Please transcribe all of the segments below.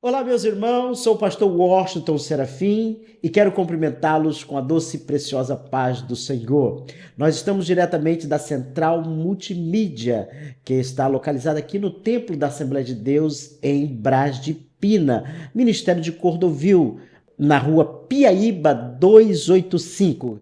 Olá, meus irmãos, sou o pastor Washington Serafim e quero cumprimentá-los com a doce e preciosa paz do Senhor. Nós estamos diretamente da Central Multimídia, que está localizada aqui no Templo da Assembleia de Deus, em Brás de Pina, Ministério de Cordovil, na rua Piaíba 285.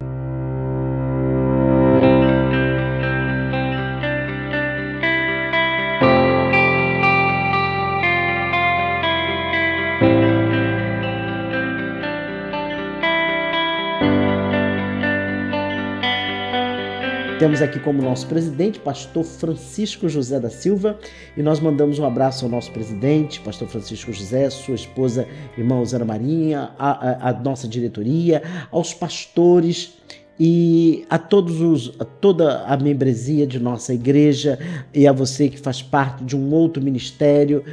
Temos aqui como nosso presidente, pastor Francisco José da Silva, e nós mandamos um abraço ao nosso presidente, pastor Francisco José, sua esposa, irmã Osana Marinha, a nossa diretoria, aos pastores e a toda a membresia de nossa igreja e a você que faz parte de um outro ministério,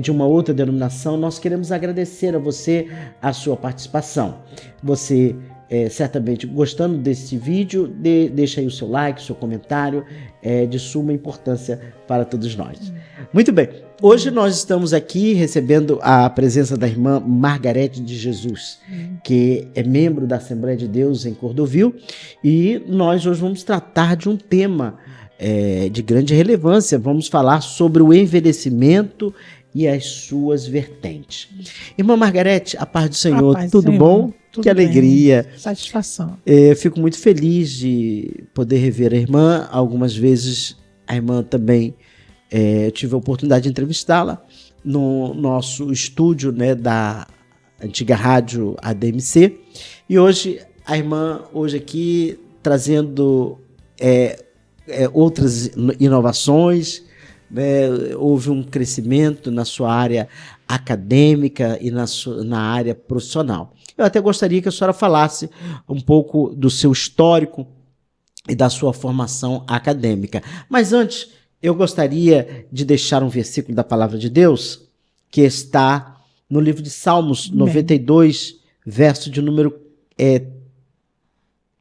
de uma outra denominação. Nós queremos agradecer a você a sua participação. Você certamente gostando desse vídeo, deixa aí o seu like, o seu comentário, de suma importância para todos nós. Muito bem, hoje nós estamos aqui recebendo a presença da irmã Margarete de Jesus, que é membro da Assembleia de Deus em Cordovil, e nós hoje vamos tratar de um tema de grande relevância. Vamos falar sobre o envelhecimento e as suas vertentes. Irmã Margarete, a paz do Senhor, tudo bom? Tudo que alegria. bem. Satisfação. Fico muito feliz de poder rever a irmã. Algumas vezes a irmã também, eu tive a oportunidade de entrevistá-la no nosso estúdio, né, da antiga rádio ADMC. E hoje a irmã, aqui, trazendo outras inovações, né? Houve um crescimento na sua área acadêmica e na área profissional. Eu até gostaria que a senhora falasse um pouco do seu histórico e da sua formação acadêmica. Mas antes, eu gostaria de deixar um versículo da Palavra de Deus que está no livro de Salmos 92, verso de número...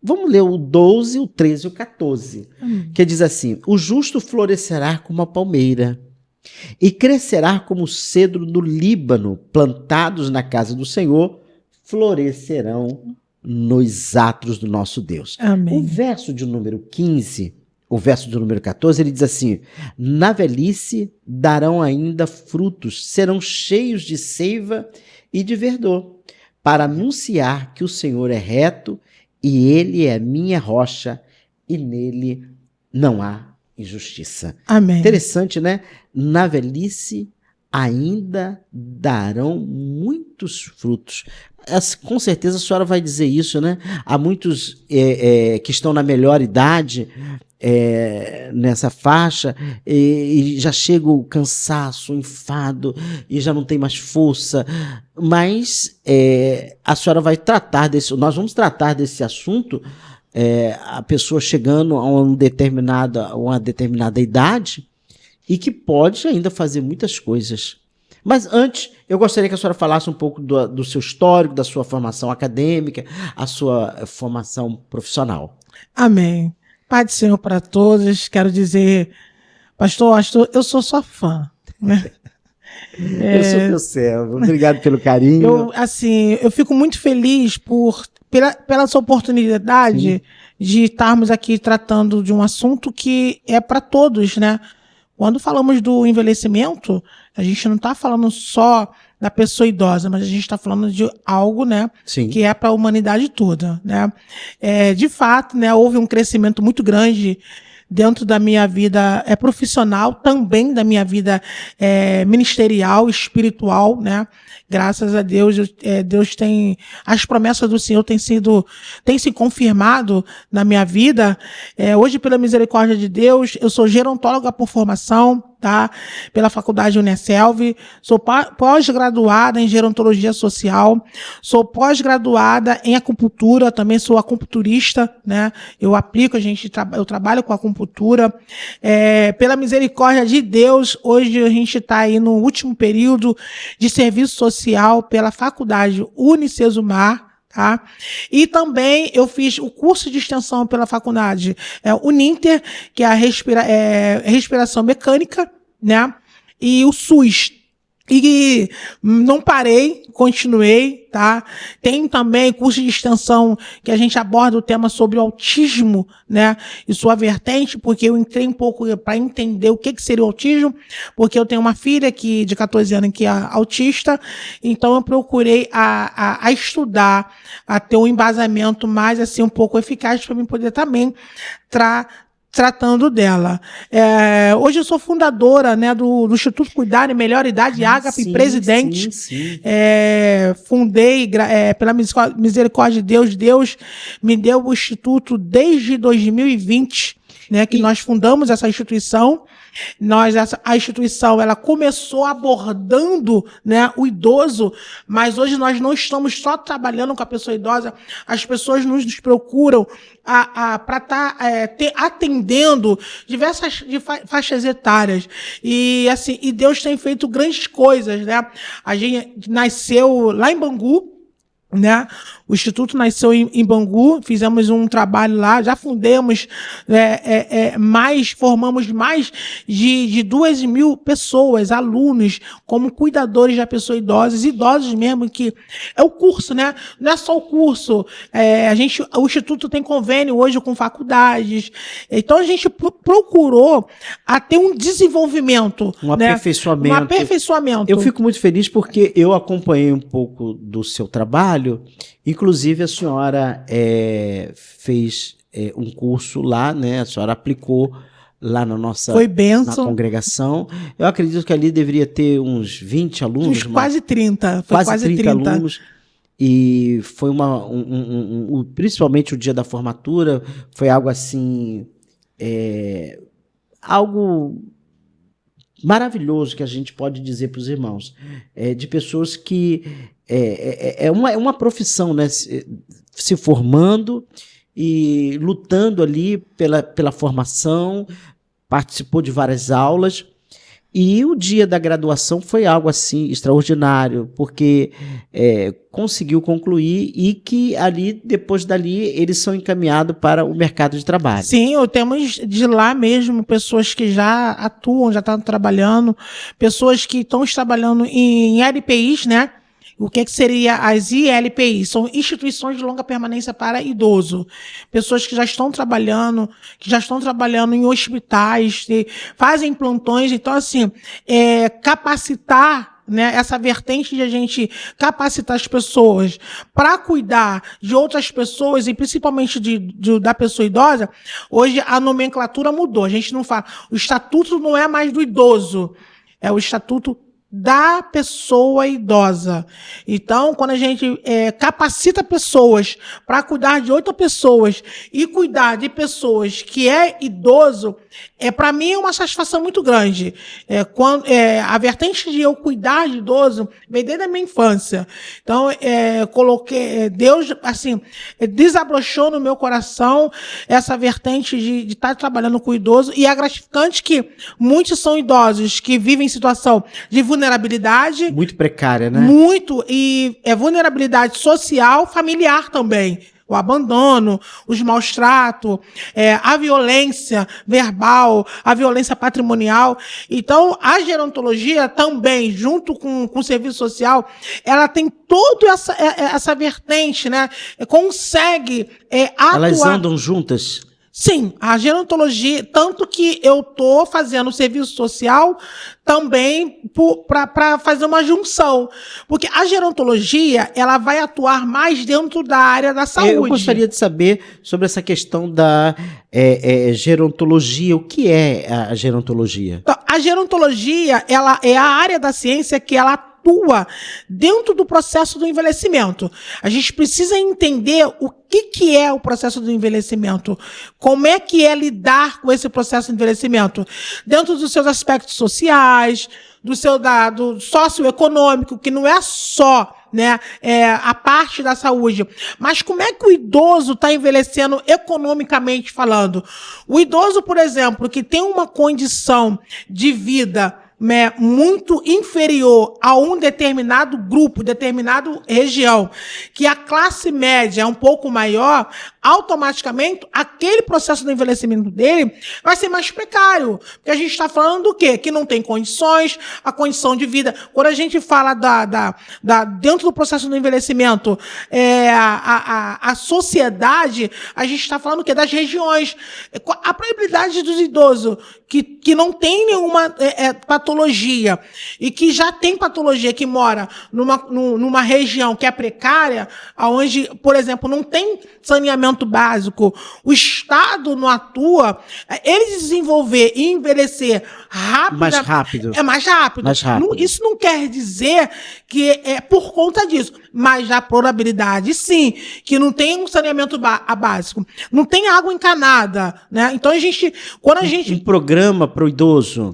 Vamos ler o 12, o 13 e o 14, que diz assim: o justo florescerá como a palmeira e crescerá como o cedro do Líbano, plantados na casa do Senhor, florescerão nos atos do nosso Deus. Amém. O verso de número 15, o verso de número 14, ele diz assim: na velhice darão ainda frutos, serão cheios de seiva e de verdor, para anunciar que o Senhor é reto e ele é minha rocha e nele não há injustiça. Amém. Interessante, né? Na velhice ainda darão muitos frutos. Com certeza a senhora vai dizer isso, né? Há muitos que estão na melhor idade nessa faixa e já chega o cansaço, o enfado e já não tem mais força. Mas a senhora vai tratar nós vamos tratar desse assunto, a pessoa chegando a uma determinada idade e que pode ainda fazer muitas coisas. Mas antes, eu gostaria que a senhora falasse um pouco do seu histórico, da sua formação acadêmica, a sua formação profissional. Amém. Pai do Senhor para todos. Quero dizer, pastor, eu sou sua fã, né? Eu sou teu servo. Obrigado pelo carinho. Eu fico muito feliz pela sua oportunidade de estarmos aqui tratando de um assunto que é para todos, né? Quando falamos do envelhecimento, a gente não está falando só da pessoa idosa, mas a gente está falando de algo, né, que é para a humanidade toda, né? De fato, né, houve um crescimento muito grande dentro da minha vida profissional, também da minha vida ministerial, espiritual, né? Graças a Deus, Deus tem... As promessas do Senhor têm se confirmado na minha vida. Hoje, pela misericórdia de Deus, eu sou gerontóloga por formação, tá? Pela Faculdade Unicelv, sou pós-graduada em gerontologia social, sou pós-graduada em acupuntura, também sou acupunturista, né? Eu trabalho com acupuntura. Pela misericórdia de Deus, hoje a gente está aí no último período de serviço social pela Faculdade Unicesumar, tá? E também eu fiz o curso de extensão pela faculdade Uninter, que é a respiração mecânica, né? E o SUS, E não parei, continuei, tá? Tem também curso de extensão que a gente aborda o tema sobre o autismo, né? E sua vertente, porque eu entrei um pouco para entender o que seria o autismo, porque eu tenho uma filha de 14 anos que é autista, então eu procurei a estudar, a ter um embasamento mais, assim, um pouco eficaz para mim poder também tratando dela. Hoje eu sou fundadora, né, do Instituto Cuidar e Melhor Idade, Ágape, presidente. Sim. Fundei, pela misericórdia de Deus, Deus me deu o Instituto desde 2020, né, que nós fundamos essa instituição. A instituição, ela começou abordando, né, o idoso, mas hoje nós não estamos só trabalhando com a pessoa idosa, as pessoas nos procuram para estar atendendo diversas faixas etárias. E assim, e Deus tem feito grandes coisas, né? A gente nasceu lá em Bangu, né? O Instituto nasceu em Bangu, fizemos um trabalho lá, já fundamos formamos mais de 2.000 pessoas, alunos, como cuidadores da pessoa idosa, idosos mesmo, que é o curso, né? Não é só o curso, o Instituto tem convênio hoje com faculdades, então a gente procurou ter um desenvolvimento, um aperfeiçoamento. Eu fico muito feliz porque eu acompanhei um pouco do seu trabalho. Inclusive, a senhora fez um curso lá, né? A senhora aplicou lá na nossa na congregação. Eu acredito que ali deveria ter uns 20 alunos. Quase 30. Foi quase 30 alunos. E foi principalmente o dia da formatura, foi algo assim, algo maravilhoso que a gente pode dizer para os irmãos, de pessoas que é uma profissão, né? Se formando e lutando ali pela formação, participou de várias aulas, e o dia da graduação foi algo assim extraordinário, porque conseguiu concluir e que depois dali eles são encaminhados para o mercado de trabalho. Sim, temos de lá mesmo pessoas que já atuam, já estão trabalhando, pessoas que estão trabalhando em LPIs, né? O que seria as ILPIs? São instituições de longa permanência para idoso. Pessoas que já estão trabalhando em hospitais, fazem plantões. Então, assim, capacitar, né, essa vertente de a gente capacitar as pessoas para cuidar de outras pessoas e principalmente da pessoa idosa. Hoje a nomenclatura mudou. A gente não fala, o estatuto não é mais do idoso, é o estatuto da pessoa idosa. Então, quando a gente capacita pessoas para cuidar de outras pessoas e cuidar de pessoas que é idoso, para mim é uma satisfação muito grande. A vertente de eu cuidar de idoso vem desde a minha infância. Então, Deus, assim, desabrochou no meu coração essa vertente de estar trabalhando com o idoso, e é gratificante que muitos são idosos que vivem em situação de vulnerabilidade. Muito precária, né? Muito, e vulnerabilidade social, familiar também. O abandono, os maus tratos, a violência verbal, a violência patrimonial. Então, a gerontologia também, junto com o serviço social, ela tem toda essa vertente, né? Consegue atuar. Elas andam juntas? Sim, a gerontologia, tanto que eu estou fazendo serviço social também para fazer uma junção. Porque a gerontologia, ela vai atuar mais dentro da área da saúde. Eu gostaria de saber sobre essa questão da gerontologia. O que é a gerontologia? Então, a gerontologia, ela é a área da ciência que ela atua dentro do processo do envelhecimento. A gente precisa entender o que é o processo do envelhecimento, como é que é lidar com esse processo de envelhecimento, dentro dos seus aspectos sociais, do socioeconômico, que não é só, né, a parte da saúde, mas como é que o idoso está envelhecendo economicamente falando. O idoso, por exemplo, que tem uma condição de vida muito inferior a um determinado grupo, determinada região, que a classe média é um pouco maior, automaticamente aquele processo do envelhecimento dele vai ser mais precário. Porque a gente está falando do quê? Que não tem condições, a condição de vida. Quando a gente fala dentro do processo do envelhecimento, a sociedade, a gente está falando o quê? Das regiões. A probabilidade dos idosos que não tem nenhuma patologia e que já tem patologia, que mora numa região que é precária, onde, por exemplo, não tem saneamento básico, o Estado não atua, ele desenvolver e envelhecer Mais rápido. É mais rápido. Isso não quer dizer que é por conta disso, mas a probabilidade, sim, que não tem um saneamento básico, não tem água encanada, né? Então quando a gente um programa para o idoso.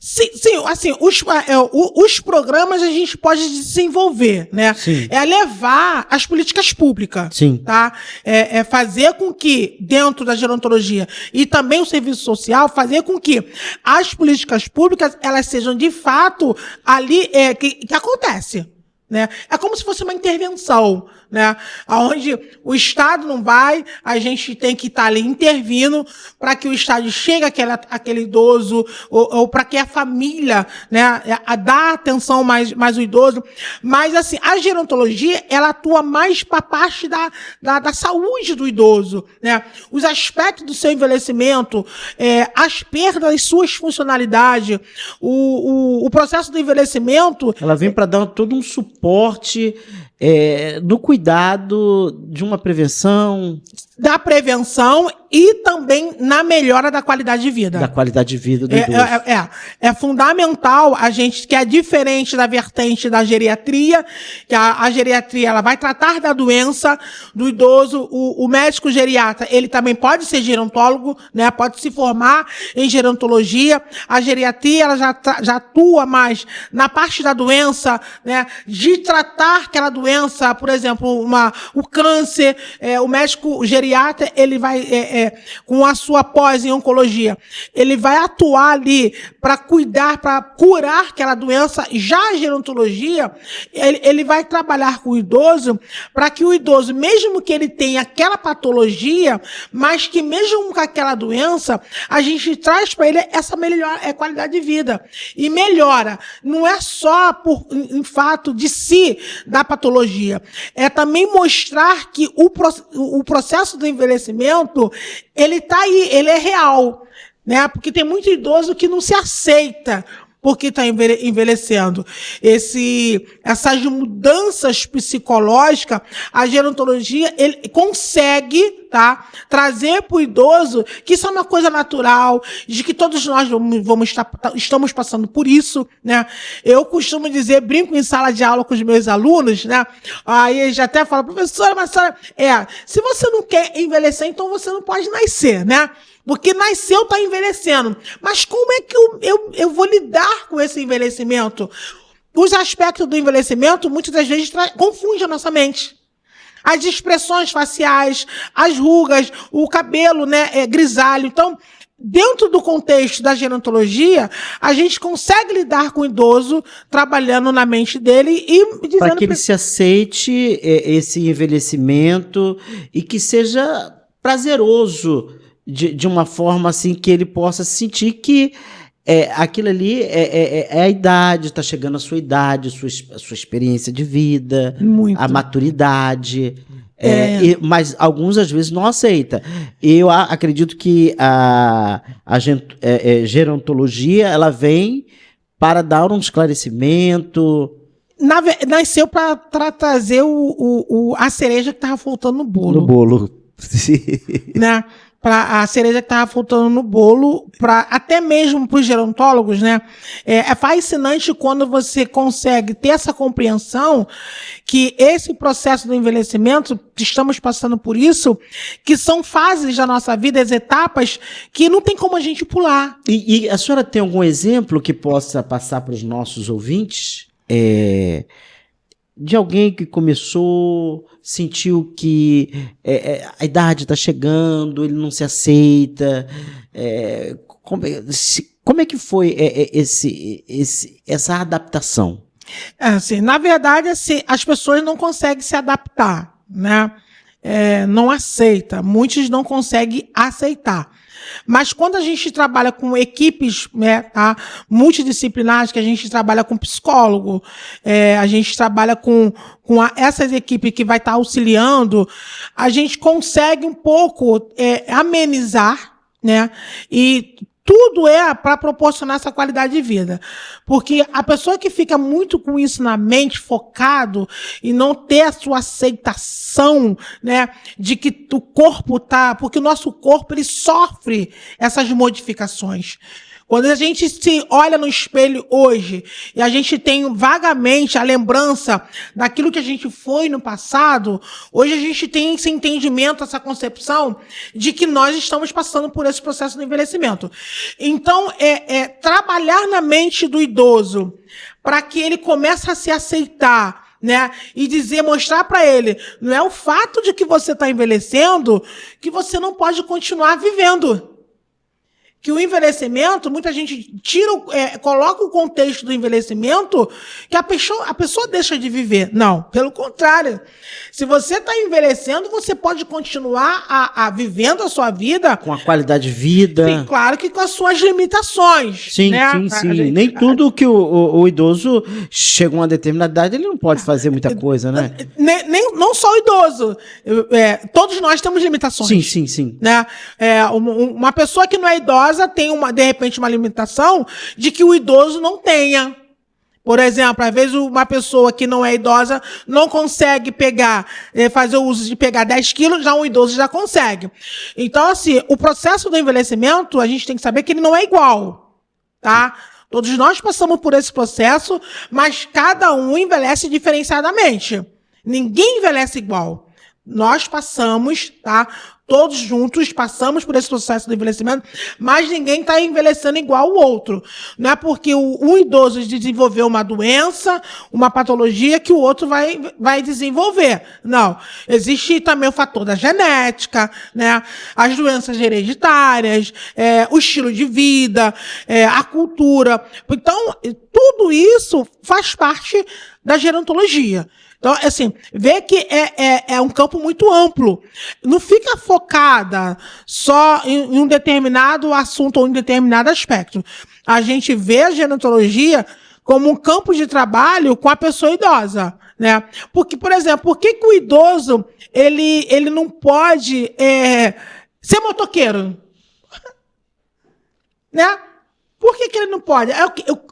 Sim, assim, os programas a gente pode desenvolver, né? Sim. É levar as políticas públicas. Sim. Tá? É fazer com que, dentro da gerontologia e também o serviço social, fazer com que as políticas públicas, elas sejam de fato ali, que acontece. Né? É como se fosse uma intervenção, né? Onde o Estado não vai, a gente tem que estar ali intervindo para que o Estado chegue àquele idoso, ou para que a família, né, dá atenção mais ao idoso. Mas, assim, a gerontologia, ela atua mais para a parte da saúde do idoso, né? Os aspectos do seu envelhecimento, as perdas das suas funcionalidades, o processo do envelhecimento. Ela vem para dar todo um suporte no cuidado de uma prevenção. Da prevenção e também na melhora da qualidade de vida. Da qualidade de vida do idoso. É fundamental a gente, que é diferente da vertente da geriatria, que a geriatria, ela vai tratar da doença do idoso. O médico geriatra, ele também pode ser gerontólogo, né? Pode se formar em gerontologia. A geriatria, ela já atua mais na parte da doença, né? De tratar aquela doença, por exemplo, o câncer. O médico geriatra, ele vai, com a sua pós em oncologia, ele vai atuar ali para cuidar, para curar aquela doença. Já a gerontologia, ele vai trabalhar com o idoso para que o idoso, mesmo que ele tenha aquela patologia, mas que mesmo com aquela doença, a gente traz para ele essa melhor qualidade de vida. E melhora, não é só em fato de si da patologia, é também mostrar que o processo do envelhecimento, ele está aí, ele é real, né? Porque tem muito idoso que não se aceita porque está envelhecendo. Essas mudanças psicológicas, a gerontologia, ele consegue, tá, trazer para o idoso que isso é uma coisa natural, de que todos nós estamos passando por isso, né? Eu costumo dizer, brinco em sala de aula com os meus alunos, né? Aí eles já até falam, professora, mas se você não quer envelhecer, então você não pode nascer, né? Porque nasceu, está envelhecendo. Mas como é que eu vou lidar com esse envelhecimento? Os aspectos do envelhecimento, muitas das vezes, confundem a nossa mente. As expressões faciais, as rugas, o cabelo, né, grisalho. Então, dentro do contexto da gerontologia, a gente consegue lidar com o idoso, trabalhando na mente dele e dizendo... Para que ele se aceite esse envelhecimento e que seja prazeroso, de uma forma assim que ele possa sentir que aquilo ali é a idade, está chegando a sua idade, a sua experiência de vida, muito. A maturidade. Mas alguns às vezes não aceita. Eu acredito que a gerontologia, ela vem para dar um esclarecimento. Nasceu para trazer a cereja que estava faltando no bolo. No bolo. Né? Para a cereja que estava faltando no bolo, até mesmo para os gerontólogos, né? É fascinante quando você consegue ter essa compreensão que esse processo do envelhecimento, estamos passando por isso, que são fases da nossa vida, as etapas, que não tem como a gente pular. E a senhora tem algum exemplo que possa passar para os nossos ouvintes? De alguém que começou, sentiu que a idade está chegando, ele não se aceita, Como é que foi essa adaptação? Assim, na verdade, assim, as pessoas não conseguem se adaptar, né? Não aceita, muitos não conseguem aceitar. Mas quando a gente trabalha com equipes, né, tá, multidisciplinares, que a gente trabalha com psicólogo, a gente trabalha com essas equipes que vai estar auxiliando, a gente consegue um pouco amenizar, né? E tudo para proporcionar essa qualidade de vida. Porque a pessoa que fica muito com isso na mente, focado, e não ter a sua aceitação, né, de que o corpo tá... Porque o nosso corpo, ele sofre essas modificações. Quando a gente se olha no espelho hoje e a gente tem vagamente a lembrança daquilo que a gente foi no passado, hoje a gente tem esse entendimento, essa concepção de que nós estamos passando por esse processo de envelhecimento. Então, trabalhar na mente do idoso para que ele comece a se aceitar, né? E mostrar para ele, não é o fato de que você está envelhecendo que você não pode continuar vivendo. Que o envelhecimento, muita gente coloca o contexto do envelhecimento que a pessoa deixa de viver. Não, pelo contrário. Se você está envelhecendo, você pode continuar vivendo a sua vida. Com a qualidade de vida. Sim, claro que com as suas limitações. Sim, né? sim. Nem tudo que o idoso chega a uma determinada idade, ele não pode fazer muita coisa, né? Não só o idoso. Todos nós temos limitações. Sim. Né? Uma pessoa que não é idosa tem, de repente, uma limitação de que o idoso não tenha. Por exemplo, às vezes uma pessoa que não é idosa não consegue fazer o uso de pegar 10 quilos, já um idoso já consegue. Então, assim, o processo do envelhecimento, a gente tem que saber que ele não é igual, tá? Todos nós passamos por esse processo, mas cada um envelhece diferenciadamente. Ninguém envelhece igual. Nós passamos, tá? Todos juntos passamos por esse processo de envelhecimento, mas ninguém está envelhecendo igual o outro. Não é porque um idoso desenvolveu uma doença, uma patologia, que o outro vai desenvolver. Não. Existe também o fator da genética, né? As doenças hereditárias, o estilo de vida, a cultura. Então, tudo isso faz parte da gerontologia. Então, assim, vê que é um campo muito amplo. Não fica focada só em um determinado assunto ou em um determinado aspecto. A gente vê a gerontologia como um campo de trabalho com a pessoa idosa, né? Porque, por exemplo, por que o idoso ele não pode ser motoqueiro? Né? Por que ele não pode?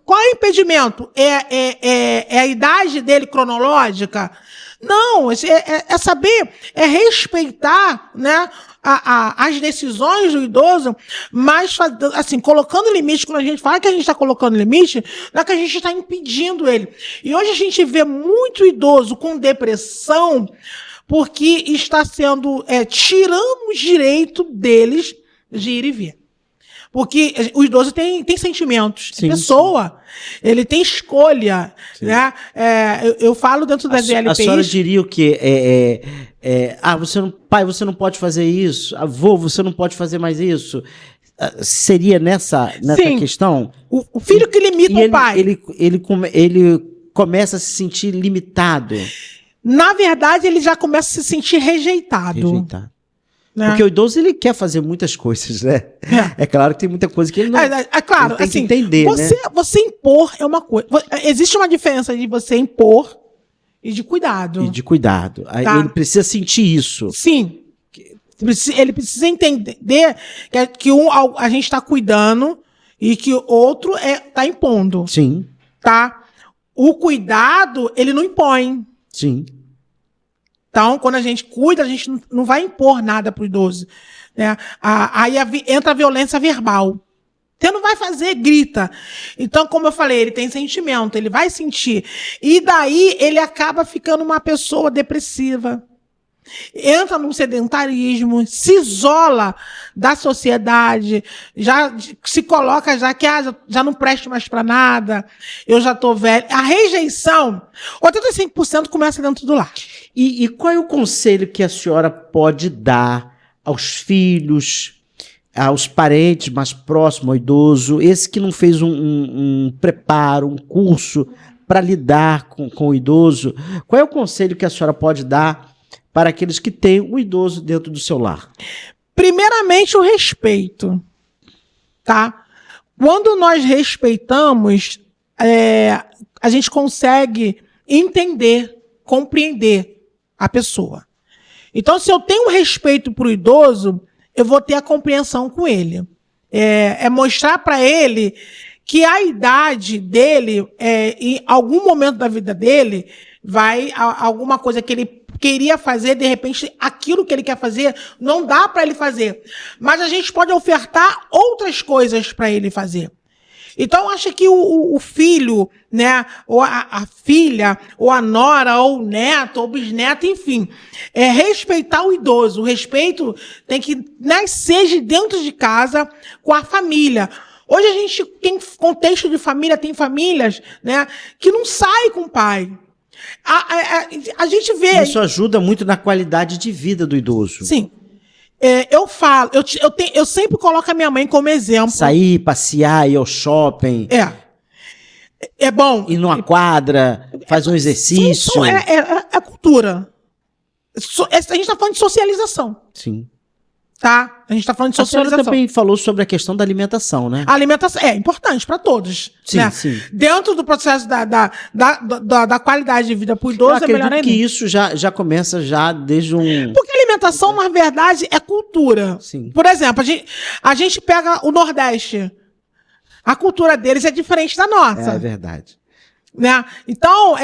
Qual é o impedimento? É a idade dele cronológica? Não, é saber, respeitar, né, as decisões do idoso, mas assim, colocando limite. Quando a gente fala que a gente está colocando limite, não é que a gente está impedindo ele. E hoje a gente vê muito idoso com depressão porque está sendo tirando o direito deles de ir e vir. Porque o idoso tem sentimentos, tem pessoa, ele tem escolha, né? Eu falo dentro das LPIs... A senhora diria o quê? Pai, você não pode fazer isso. Avô, você não pode fazer mais isso. Seria nessa questão? O filho que limita o pai. Ele começa a se sentir limitado. Na verdade, ele já começa a se sentir rejeitado. Né? Porque o idoso, ele quer fazer muitas coisas, né? É claro que tem muita coisa que ele não claro, tem assim, que entender, né? Você impor é uma coisa. Existe uma diferença de você impor e de cuidado. Aí ele precisa sentir isso. Sim. Ele precisa entender que a gente está cuidando e que o outro está impondo. Sim. Tá? O cuidado, ele não impõe. Sim. Então, quando a gente cuida, a gente não vai impor nada para o idoso. Né? Aí entra a violência verbal. Você não vai fazer, grita. Então, como eu falei, ele tem sentimento, ele vai sentir. E daí ele acaba ficando uma pessoa depressiva. Entra num sedentarismo, se isola da sociedade, já se coloca que já não presto mais para nada, eu já estou velho. A rejeição, 85% começa dentro do lar. E qual é o conselho que a senhora pode dar aos filhos aos parentes mais próximos ao idoso, esse que não fez um preparo, um curso para lidar com o idoso, qual é o conselho que a senhora pode dar para aqueles que têm o idoso dentro do seu lar? Primeiramente, o respeito, tá? Quando nós respeitamos, a gente consegue entender, compreender a pessoa. Então, se eu tenho respeito para o idoso, eu vou ter a compreensão com ele. É mostrar para ele que a idade dele, em algum momento da vida dele, alguma coisa que ele queria fazer, de repente, aquilo que ele quer fazer, não dá para ele fazer. Mas a gente pode ofertar outras coisas para ele fazer. Então, acho que o filho, né, ou a filha, ou a nora, ou o neto, ou o bisneto, enfim, respeitar o idoso. O respeito tem que nascer de dentro de casa com a família. Hoje a gente tem contexto de família, tem famílias, né, que não saem com o pai. A gente vê... Isso ajuda muito na qualidade de vida do idoso. Sim. Eu falo, eu sempre coloco a minha mãe como exemplo. Sair, passear, ir ao shopping. É bom. Ir numa quadra, fazer um exercício. É cultura. A gente está falando de socialização. Sim. Tá? A gente está falando de socialização. A senhora também falou sobre a questão da alimentação, né? A alimentação é importante para todos. Sim, né? sim. Dentro do processo da qualidade de vida para o idoso, eu acredito que isso já começa já desde um... Porque a alimentação, na verdade, é cultura. Sim. Por exemplo, a gente pega o Nordeste. A cultura deles é diferente da nossa. É verdade. Né? Então,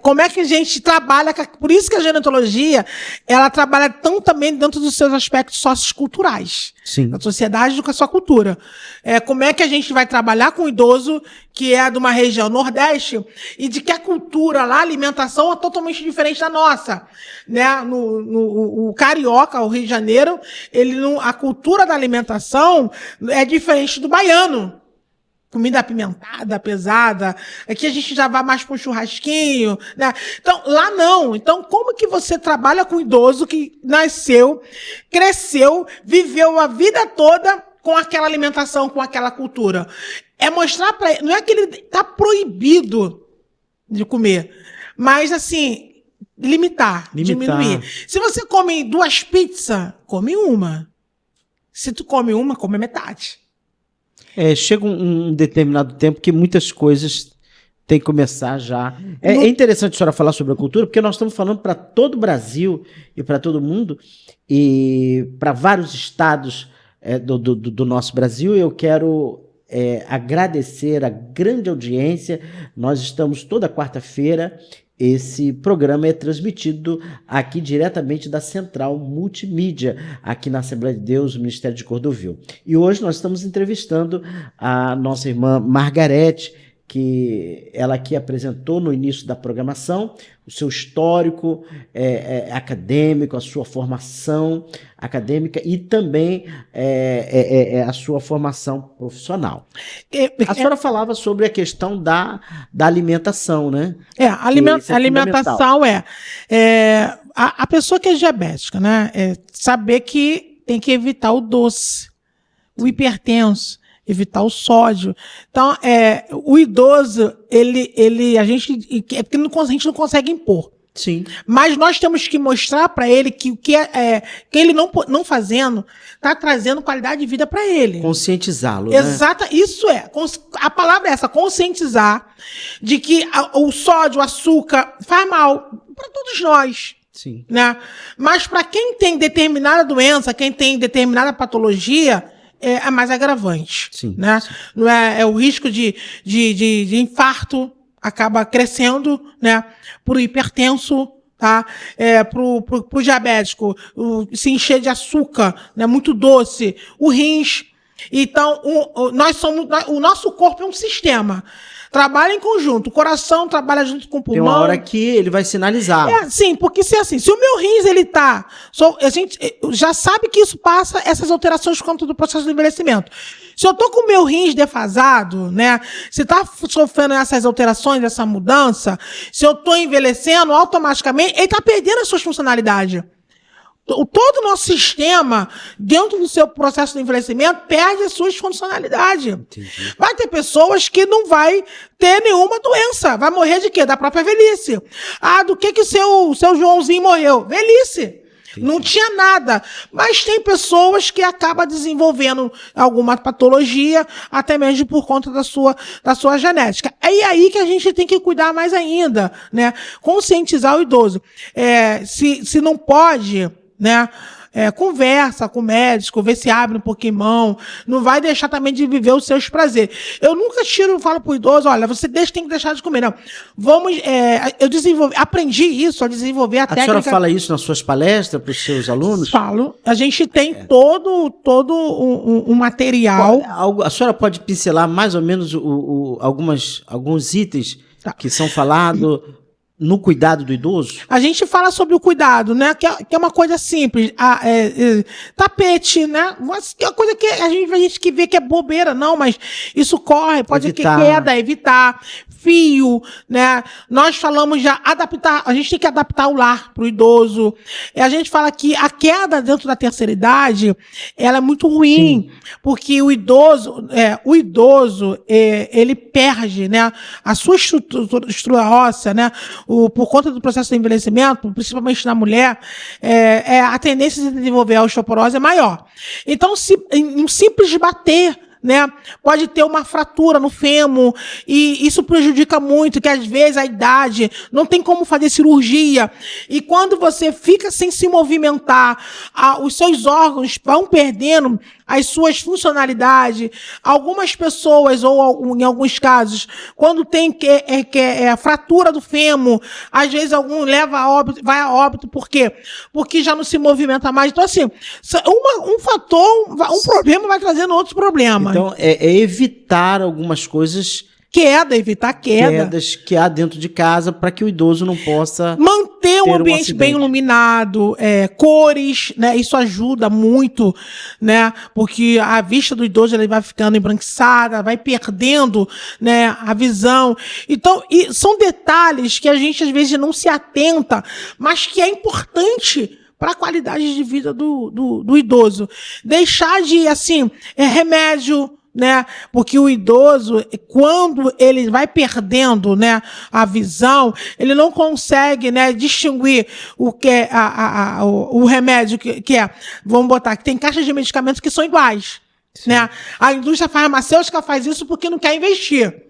como é que a gente trabalha... Por isso que a gerontologia, ela trabalha tão também dentro dos seus aspectos socioculturais. Sim. Da sociedade do que a sua cultura. Como é que a gente vai trabalhar com o idoso que é de uma região Nordeste e de que a cultura lá, a alimentação, é totalmente diferente da nossa. Né? O carioca, o Rio de Janeiro, a cultura da alimentação é diferente do baiano. Comida apimentada, pesada. Aqui a gente já vai mais para um churrasquinho, né? Então, lá não. Então, como que você trabalha com um idoso que nasceu, cresceu, viveu a vida toda com aquela alimentação, com aquela cultura? É mostrar para ele... Não é que ele está proibido de comer, mas, assim, limitar, diminuir. Se você come 2 pizzas, come uma. Se tu come uma, come metade. Chega um determinado tempo que muitas coisas têm que começar já. É interessante a senhora falar sobre a cultura, porque nós estamos falando para todo o Brasil e para todo mundo, e para vários estados do nosso Brasil. Eu quero agradecer a grande audiência. Nós estamos toda quarta-feira. Esse programa é transmitido aqui diretamente da Central Multimídia, aqui na Assembleia de Deus, o Ministério de Cordovil. E hoje nós estamos entrevistando a nossa irmã Margarete, que ela aqui apresentou no início da programação o seu histórico acadêmico, a sua formação acadêmica e também a sua formação profissional. A senhora falava sobre a questão da alimentação, né? A alimentação a pessoa que é diabética, né? Saber que tem que evitar o doce, o hipertenso, evitar o sódio. Então, o idoso, a gente não consegue impor. Sim. Mas nós temos que mostrar para ele que o que ele não fazendo está trazendo qualidade de vida para ele. Conscientizá-lo, Exato, né? Isso a palavra é essa, conscientizar de que o sódio, o açúcar faz mal para todos nós. Sim. Né? Mas para quem tem determinada doença, quem tem determinada patologia, é mais agravante. Sim, né? Sim. Não o risco de infarto acaba crescendo, né? Pro hipertenso, tá? Pro diabético, se encher de açúcar, né? Muito doce, o rins. Então, o nosso corpo é um sistema. Trabalha em conjunto. O coração trabalha junto com o pulmão. Tem uma hora que ele vai sinalizar. Sim, porque se o meu rins, a gente já sabe que isso passa essas alterações por conta do processo do envelhecimento. Se eu tô com o meu rins defasado, né? Se tá sofrendo essas alterações, essa mudança, se eu tô envelhecendo, automaticamente, ele tá perdendo as suas funcionalidades. todo o nosso sistema, dentro do seu processo de envelhecimento, perde as suas funcionalidades. Entendi. Vai ter pessoas que não vai ter nenhuma doença. Vai morrer de quê? Da própria velhice. Ah, do que seu Joãozinho morreu? Velhice. Não tinha nada. Mas tem pessoas que acabam desenvolvendo alguma patologia, até mesmo por conta da sua genética. É aí que a gente tem que cuidar mais ainda, né? Conscientizar o idoso. Se não pode, né? Conversa com o médico, vê se abre um pouquinho mão, não vai deixar também de viver os seus prazeres. Eu nunca falo pro idoso, olha, você tem que deixar de comer, não. Eu aprendi isso, a desenvolver a técnica. A senhora fala isso nas suas palestras para os seus alunos? Falo. A gente tem todo um material. A senhora pode pincelar mais ou menos alguns itens que são falados no cuidado do idoso? A gente fala sobre o cuidado, né? Que é uma coisa simples. Tapete, né? Que é uma coisa que a gente que vê que é bobeira, não, mas isso corre, pode ter queda, evitar. Fio, né? Nós falamos já adaptar, a gente tem que adaptar o lar para o idoso. A gente fala que a queda dentro da terceira idade, ela é muito ruim, porque o idoso, ele perde, né? A sua estrutura óssea, né? Por conta do processo de envelhecimento, principalmente na mulher, a tendência de desenvolver a osteoporose é maior. Então, um simples bater, né? Pode ter uma fratura no fêmur e isso prejudica muito, que às vezes a idade não tem como fazer cirurgia e quando você fica sem se movimentar, os seus órgãos vão perdendo as suas funcionalidades. Algumas pessoas, ou em alguns casos, quando tem a fratura do fêmur, às vezes algum vai a óbito, por quê? Porque já não se movimenta mais. Então, assim, um problema vai trazendo outros problemas. Então, é evitar algumas coisas... Evitar quedas que há dentro de casa para que o idoso não possa manter um ambiente bem iluminado, cores, né? Isso ajuda muito, né? Porque a vista do idoso ele vai ficando embranquiçada, vai perdendo, né, a visão. Então, são detalhes que a gente às vezes não se atenta, mas que é importante para a qualidade de vida do idoso. Deixar de, assim, remédio, né? Porque o idoso, quando ele vai perdendo, né, a visão, ele não consegue, né, distinguir o que é o remédio que é. Vamos botar que tem caixas de medicamentos que são iguais, né? A indústria farmacêutica faz isso porque não quer investir.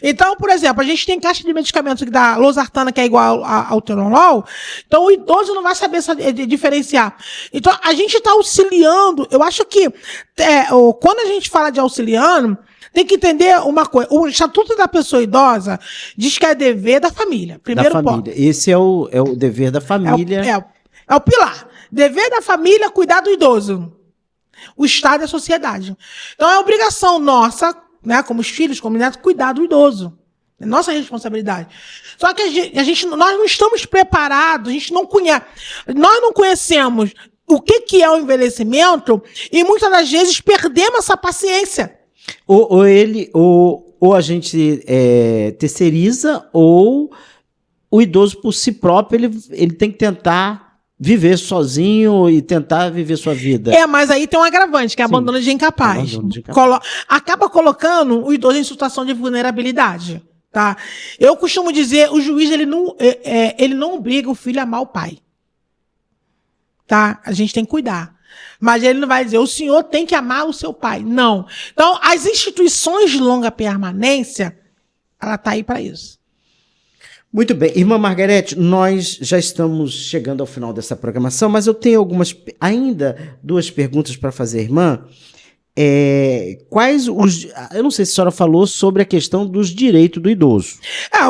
Então, por exemplo, a gente tem caixa de medicamentos da losartana que é igual ao Tenolol, então o idoso não vai saber diferenciar. Então, a gente está auxiliando, eu acho que quando a gente fala de auxiliando, tem que entender uma coisa, o Estatuto da Pessoa Idosa diz que é dever da família. Primeiro ponto. Esse é o dever da família. É o pilar. Dever da família cuidar do idoso. O Estado e a sociedade. Então, é obrigação nossa, né, como os filhos, como netos, cuidar do idoso. É nossa responsabilidade. Só que nós não estamos preparados, a gente não conhece. Nós não conhecemos o que é o envelhecimento e muitas das vezes perdemos essa paciência. Ou a gente terceiriza, ou o idoso por si próprio, ele tem que tentar viver sozinho e tentar viver sua vida. Mas aí tem um agravante, que é abandono de incapaz. Acaba colocando o idoso em situação de vulnerabilidade, tá? Eu costumo dizer, o juiz, ele não obriga o filho a amar o pai. Tá? A gente tem que cuidar. Mas ele não vai dizer, o senhor tem que amar o seu pai. Não. Então, as instituições de longa permanência, ela tá aí para isso. Muito bem. Irmã Margarete, nós já estamos chegando ao final dessa programação, mas eu tenho ainda 2 perguntas para fazer, irmã. Eu não sei se a senhora falou sobre a questão dos direitos do idoso.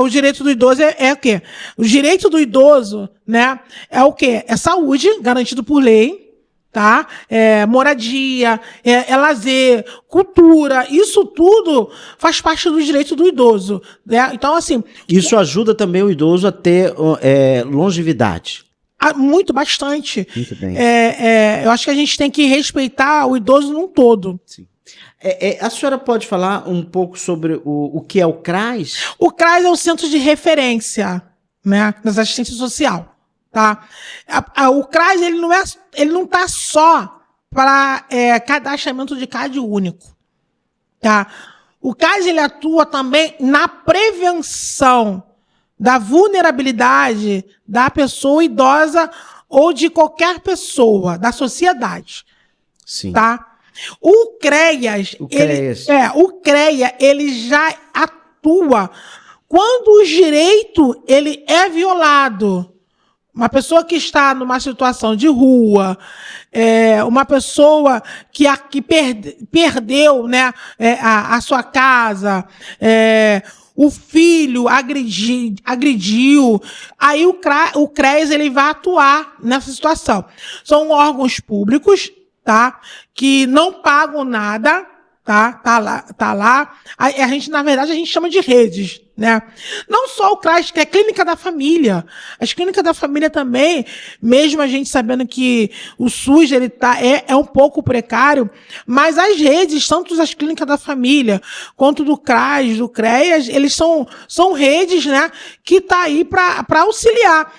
O direito do idoso é o quê? O direito do idoso, né, é o quê? É saúde, garantido por lei, tá? Moradia, lazer, cultura, isso tudo faz parte do direito do idoso, né? Então, assim... Isso ajuda também o idoso a ter longevidade. Muito, bastante. Muito bem. Eu acho que a gente tem que respeitar o idoso num todo. Sim. A senhora pode falar um pouco sobre o que é o CRAS? O CRAS é o Centro de Referência, né, das assistência social. tá? O CRAS, ele não tá só para cadastramento de CAD único, tá? O CAS, ele atua também na prevenção da vulnerabilidade da pessoa idosa ou de qualquer pessoa da sociedade. Sim. Tá? O CREAS, ele já atua quando o direito ele é violado. Uma pessoa que está numa situação de rua, uma pessoa que perdeu, né, a sua casa, o filho agrediu, aí o CREAS ele vai atuar nessa situação. São órgãos públicos, tá, que não pagam nada, tá lá. A gente, na verdade, a gente chama de redes, né? Não só o CRAS, que é a clínica da família. As clínicas da família também, mesmo a gente sabendo que o SUS ele é um pouco precário, mas as redes, tanto as clínicas da família quanto do CRAS, do CREAS, eles são redes, né, que tá aí para auxiliar.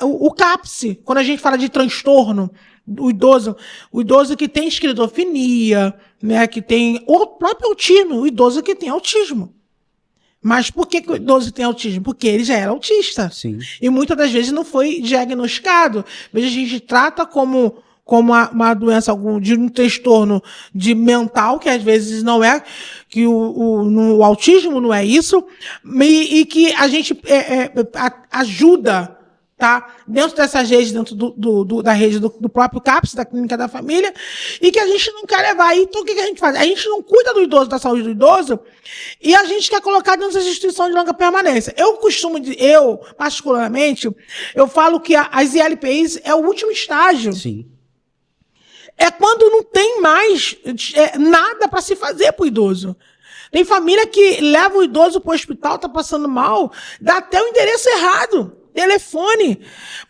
O CAPS, quando a gente fala de transtorno, o idoso que tem esquizofrenia, né, que tem o próprio autismo, o idoso que tem autismo. Mas por que o idoso tem autismo? Porque ele já era autista. Sim. E muitas das vezes não foi diagnosticado. Veja, a gente trata como uma doença, de um transtorno mental, que às vezes não é, que o autismo não é isso, e que a gente ajuda, tá? Dentro dessas redes, dentro da rede do próprio CAPS, da clínica da família, e que a gente não quer levar aí. Então, o que a gente faz? A gente não cuida do idoso, da saúde do idoso, e a gente quer colocar dentro das instituições de longa permanência. Eu, particularmente, eu falo que as ILPIs é o último estágio. Sim. É quando não tem mais nada para se fazer para o idoso. Tem família que leva o idoso para o hospital, tá passando mal, dá até o endereço errado. Telefone,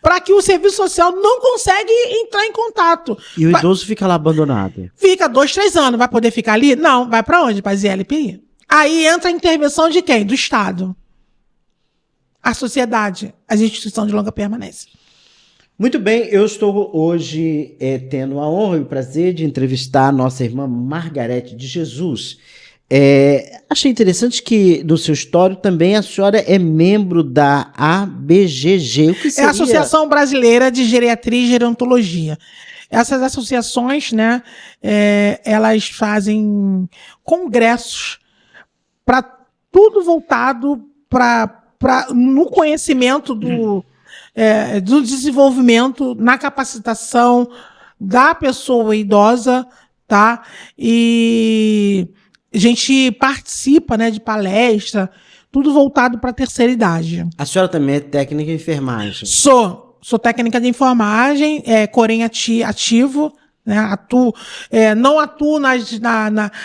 para que o serviço social não consegue entrar em contato. E o idoso fica lá abandonado? Fica 2, 3 anos. Vai poder ficar ali? Não. Vai para onde? Para as ILPI. Aí entra a intervenção de quem? Do Estado. A sociedade, as instituições de longa permanência. Muito bem, eu estou hoje tendo a honra e o prazer de entrevistar a nossa irmã Margarete de Jesus. Achei interessante que no seu histórico também a senhora é membro da ABGG. O que seria? É a Associação Brasileira de Geriatria e Gerontologia. Essas associações, né, elas fazem congressos para tudo voltado no conhecimento do desenvolvimento, na capacitação da pessoa idosa, tá? E a gente participa, né, de palestra, tudo voltado para a terceira idade. A senhora também é técnica de enfermagem? Sou técnica de enfermagem, Corém ativo, né? Não atuo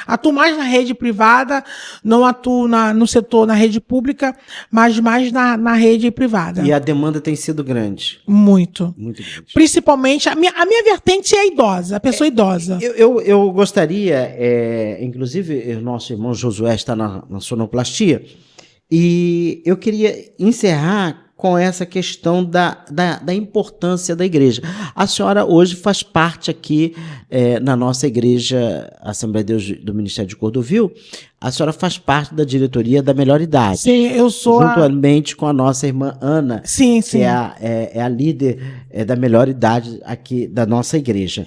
atuo mais na rede privada, não atuo no setor, na rede pública, mas mais na rede privada. E a demanda tem sido grande? Muito. Muito grande. Principalmente, a minha vertente é a idosa, a pessoa idosa. Eu gostaria, inclusive, o nosso irmão Josué está na sonoplastia, e eu queria encerrar com essa questão da importância da igreja. A senhora hoje faz parte aqui na nossa igreja, Assembleia de Deus do Ministério de Cordovil, a senhora faz parte da diretoria da Melhor Idade. Sim, eu sou juntamente com a nossa irmã Ana, sim. Que é a líder da Melhor Idade aqui da nossa igreja.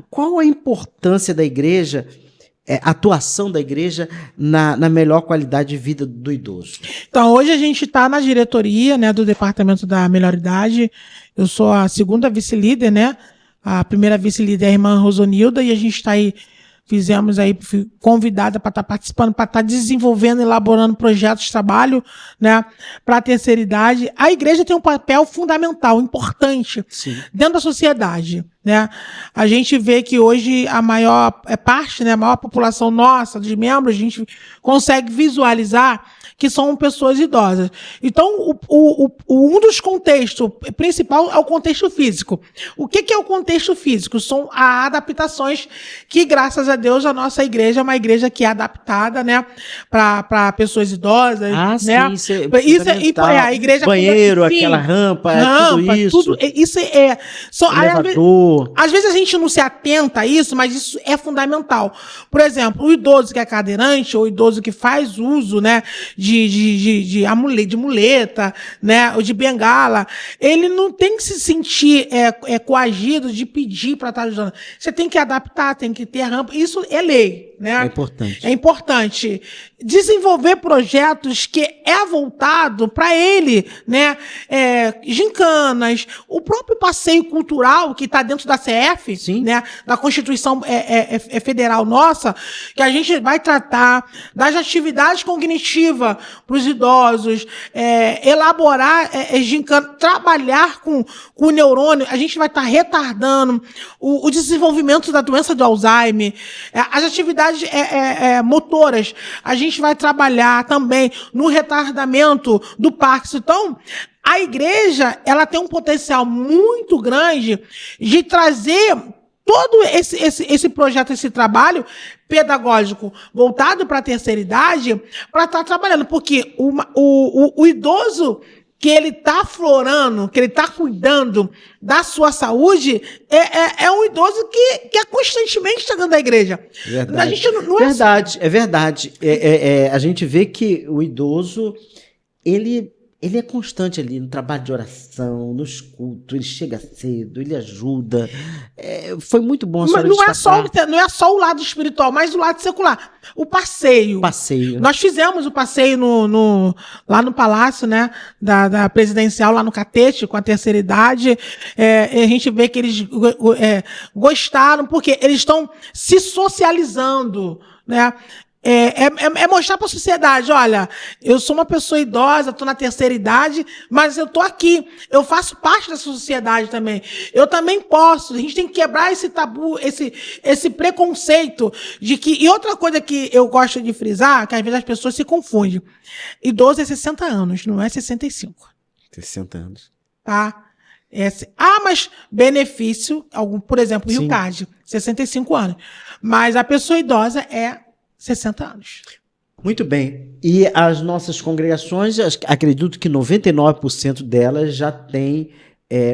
Qual a importância da igreja, a atuação da igreja na melhor qualidade de vida do idoso? Então, hoje a gente está na diretoria, né, do Departamento da Melhor Idade. Eu sou a segunda vice-líder, né? A primeira vice-líder é a irmã Rosonilda, e a gente está aí, fui convidada para estar participando, para estar desenvolvendo, elaborando projetos de trabalho, né, para a terceira idade. A igreja tem um papel fundamental, importante, sim, dentro da sociedade, né? A gente vê que hoje a maior parte, né, a maior população nossa, de membros, a gente consegue visualizar que são pessoas idosas. Então, um dos contextos principal é o contexto físico. O que é o contexto físico? São as adaptações que, graças a Deus, a nossa igreja é uma igreja que é adaptada, né, para pessoas idosas. Ah, né? sim, Isso a igreja banheiro, aquela rampa, tudo isso. Tudo, isso elevador. Às vezes a gente não se atenta a isso, mas isso é fundamental. Por exemplo, o idoso que é cadeirante, ou o idoso que faz uso, né, de muleta, né, ou de bengala, ele não tem que se sentir coagido de pedir para estar ajudando. Você tem que adaptar, tem que ter rampa. Isso é lei, né? É importante. É importante desenvolver projetos que é voltado para ele, né? Gincanas, o próprio passeio cultural que está dentro da CF, sim, né? Da Constituição Federal nossa, que a gente vai tratar das atividades cognitivas para os idosos, elaborar gincana, trabalhar com o neurônio. A gente vai estar retardando o desenvolvimento da doença de Alzheimer, as atividades motoras. A gente vai trabalhar também no retardamento do Parkinson. Então, a igreja, ela tem um potencial muito grande de trazer todo esse projeto, esse trabalho pedagógico voltado para a terceira idade, para estar trabalhando. Porque o idoso que ele está aflorando, que ele está cuidando da sua saúde, é um idoso que é constantemente chegando à igreja. Verdade. A gente não é verdade. A gente vê que o idoso, ele é constante ali no trabalho de oração, nos cultos, ele chega cedo, ele ajuda. Foi muito bom a senhora destacar. Não é só o lado espiritual, mas o lado secular. O passeio. Nós fizemos o passeio lá no Palácio, né, da Presidencial, lá no Catete, com a terceira idade. A gente vê que eles gostaram, porque eles estão se socializando, né? Mostrar para a sociedade, olha, eu sou uma pessoa idosa, estou na terceira idade, mas eu estou aqui, eu faço parte dessa sociedade também. Eu também posso. A gente tem que quebrar esse tabu, esse preconceito de que... E outra coisa que eu gosto de frisar, que às vezes as pessoas se confundem. Idoso é 60 anos, não é 65. 60 anos. Tá? Mas benefício, por exemplo, Rio Card, 65 anos. Mas a pessoa idosa é 60 anos. Muito bem. E as nossas congregações, acredito que 99% delas já têm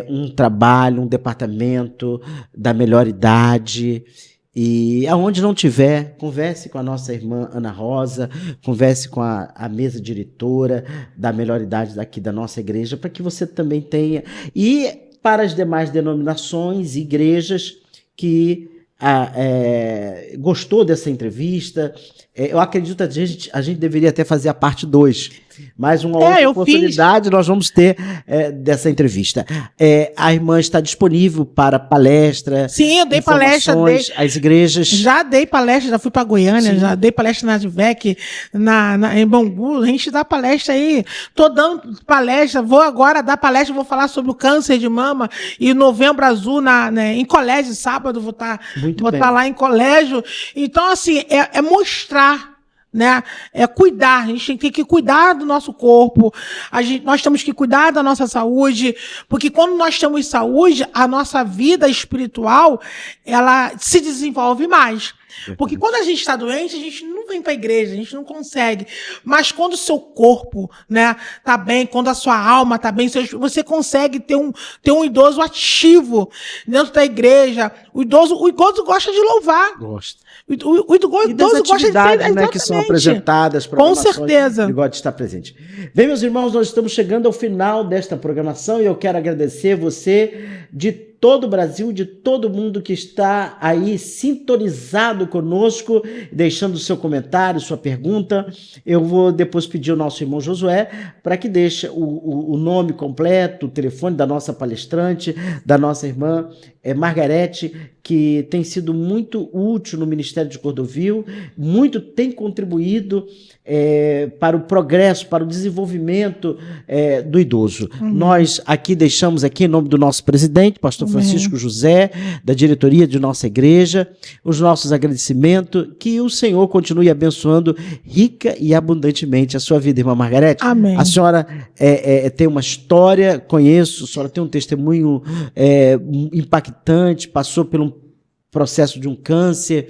um trabalho, um departamento da melhor idade. E aonde não tiver, converse com a nossa irmã Ana Rosa, converse com a mesa diretora da melhor idade daqui da nossa igreja, para que você também tenha. E para as demais denominações e igrejas que gostou dessa entrevista, eu acredito que a gente deveria até fazer a parte 2, mas uma outra oportunidade nós vamos ter dessa entrevista. A irmã está disponível para palestra. Sim, eu dei palestra. Às igrejas. Já dei palestra, já fui para Goiânia, já dei palestra na Advec, em Bangu. A gente dá palestra aí. Estou dando palestra, vou agora dar palestra, vou falar sobre o câncer de mama e Novembro Azul em colégio, sábado vou estar lá em colégio. Então, assim, é mostrar, né? Cuidar. A gente tem que cuidar do nosso corpo. Nós temos que cuidar da nossa saúde, porque quando nós temos saúde, a nossa vida espiritual, ela se desenvolve mais. Porque quando a gente está doente, a gente não vem para a igreja, a gente não consegue. Mas quando o seu corpo, né, tá bem, quando a sua alma tá bem, você consegue ter um idoso ativo dentro da igreja. O idoso gosta de louvar. Gosta. O idoso gosta de ser, né, que são apresentadas. Com certeza. Ele gosta de estar presente. Bem, meus irmãos, nós estamos chegando ao final desta programação e eu quero agradecer você de todo o Brasil, de todo mundo que está aí sintonizado conosco, deixando o seu comentário, sua pergunta. Eu vou depois pedir ao nosso irmão Josué para que deixe o nome completo, o telefone da nossa palestrante, da nossa irmã Margarete, que tem sido muito útil no Ministério de Cordovil, muito tem contribuído para o progresso, para o desenvolvimento do idoso. Nós aqui deixamos aqui em nome do nosso presidente, pastor Francisco José, da diretoria de nossa igreja, os nossos agradecimentos, que o Senhor continue abençoando rica e abundantemente a sua vida, irmã Margarete. Amém. A senhora tem uma história, conheço, a senhora tem um testemunho impactante, passou por um processo de um câncer,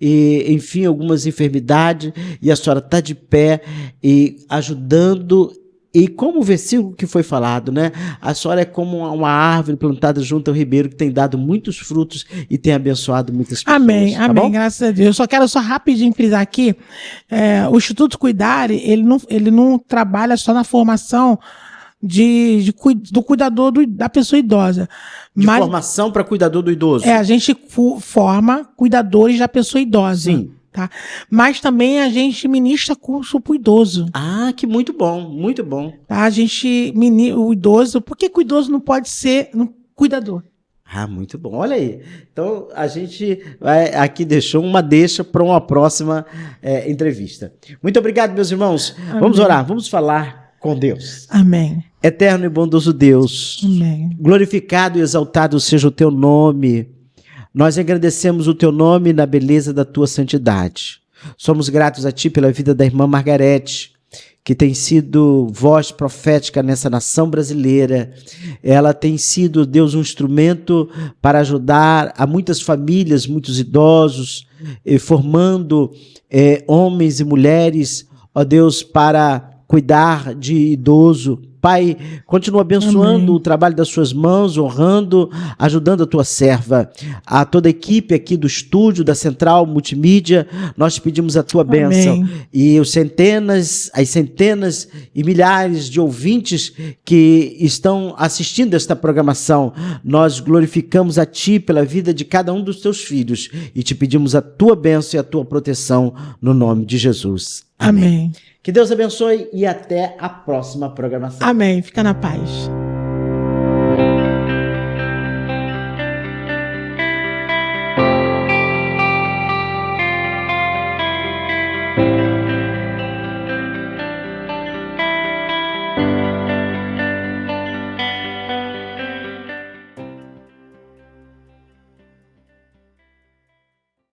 e, enfim, algumas enfermidades, e a senhora está de pé e ajudando. E como o versículo que foi falado, né? A senhora é como uma árvore plantada junto ao ribeiro que tem dado muitos frutos e tem abençoado muitas pessoas. Amém, tá amém, bom? graças a Deus. Eu só quero rapidinho frisar aqui, o Instituto Cuidare, ele não trabalha só na formação do cuidador da pessoa idosa. Mas, formação para cuidador do idoso. a gente forma cuidadores da pessoa idosa. Sim. Tá? Mas também a gente ministra curso para o idoso. Ah, que muito bom, muito bom. Tá? A gente o idoso, por que o idoso não pode ser um cuidador? Ah, muito bom. Olha aí. Então, a gente aqui deixou uma deixa para uma próxima entrevista. Muito obrigado, meus irmãos. Amém. Vamos orar, vamos falar com Deus. Amém. Eterno e bondoso Deus, Amém. glorificado e exaltado seja o teu nome. Nós agradecemos o teu nome na beleza da tua santidade. Somos gratos a ti pela vida da irmã Margarete, que tem sido voz profética nessa nação brasileira. Ela tem sido, Deus, um instrumento para ajudar a muitas famílias, muitos idosos, formando homens e mulheres, ó Deus, para cuidar de idoso. Pai, continua abençoando Amém. o trabalho das suas mãos, honrando, ajudando a tua serva. A toda a equipe aqui do estúdio, da Central Multimídia, nós te pedimos a tua bênção. Amém. E as centenas e milhares de ouvintes que estão assistindo esta programação, nós glorificamos a ti pela vida de cada um dos teus filhos e te pedimos a tua bênção e a tua proteção no nome de Jesus. Amém. Que Deus abençoe e até a próxima programação. Amém. Fica na paz.